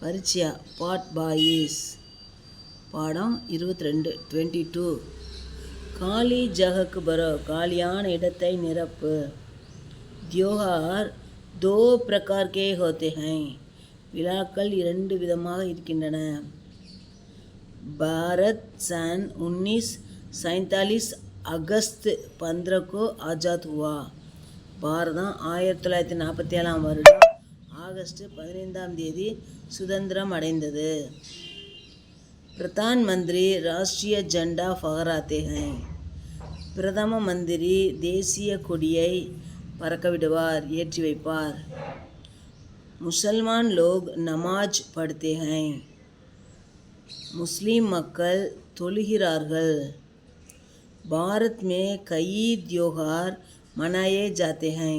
பரிச்சயா பாட் பாயிஸ் பாடம் 22 காலி ஜகக்கு பரோ, காலியான இடத்தை நிரப்பு. தியோகார் தோ பிரகார் கே ஹோத்தே ஹை, விழாக்கள் இரண்டு விதமாக இருக்கின்றன. பாரத் சன் 1947 அகஸ்ட் 15 को ஆஜாத் हुआ. பாரதம் 1947 வருடம் ஆகஸ்ட் 15ஆம் தேதி சுதந்திரம் அடைந்தது. பிரதான் மந்திரி ராஷ்ட்ரிய ஜெண்டா ஃபஹராத்தே ஹை, பிரதம மந்திரி தேசிய கொடியை பறக்கவிடுவார், ஏற்றி வைப்பார். முசல்மான் லோக் நமாஜ் படுத்தே ஹை, முஸ்லீம் மக்கள் தொழுகிறார்கள். பாரத் மே கயி தியோகார் மனாயே ஜாத்தே ஹை,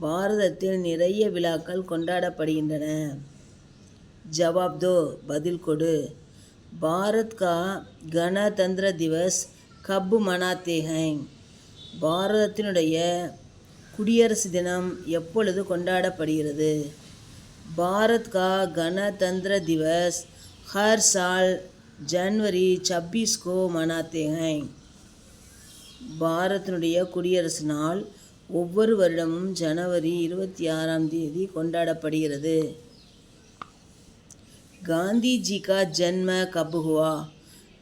பாரதத்தில் நிறைய விழாக்கள் கொண்டாடப்படுகின்றன. ஜவாப் தோ, பதில் கொடு. பாரத் கா கணதந்திர திவஸ் கப் மனாத்தே ஹை, பாரதத்தினுடைய குடியரசு தினம் எப்பொழுது கொண்டாடப்படுகிறது? பாரத் கா கணதந்திர திவஸ் ஹர் சால் ஜனவரி 26 को மனாத்தே ஹை, பாரதத்தினுடைய குடியரசு நாள் ஒவ்வொரு வருடமும் ஜனவரி 26ஆம் தேதி கொண்டாடப்படுகிறது. காந்திஜி கா ஜன்ம கப் ஹுவா,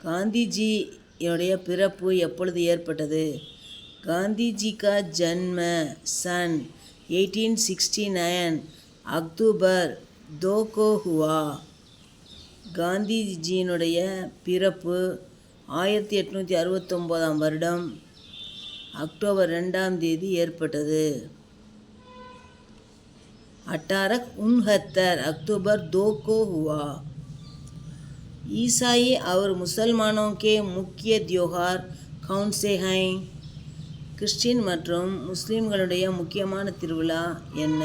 காந்திஜியுடைய பிறப்பு எப்பொழுது ஏற்பட்டது? காந்திஜி கா ஜன்ம சன் 1869 அக்டோபர் 2 को हुआ. காந்திஜியினுடைய பிறப்பு 1869ஆம் வருடம் அக்டோபர் 2ஆம் தேதி ஏற்பட்டது. 1869 अक्टूबर 2 को हुआ. ईसाई और मुसलमानों के मुख्य त्योहार कौन से हैं? கிறிஸ்டின் மற்றும் முஸ்லீம்களுடைய முக்கியமான திருவிழா என்ன?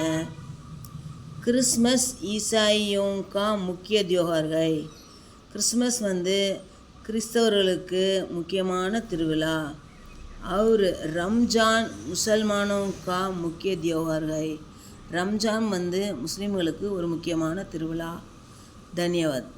கிறிஸ்மஸ் ஈசாயியோं का मुख्य त्योहार है. கிறிஸ்மஸ் கிறிஸ்தவர்களுக்கு முக்கியமான திருவிழா. और रमजान मुसलमानों का मुख्य त्योहार है. ரம்ஜான் முஸ்லீம்களுக்கு ஒரு முக்கியமான திருவிழா. தன்யவாத்.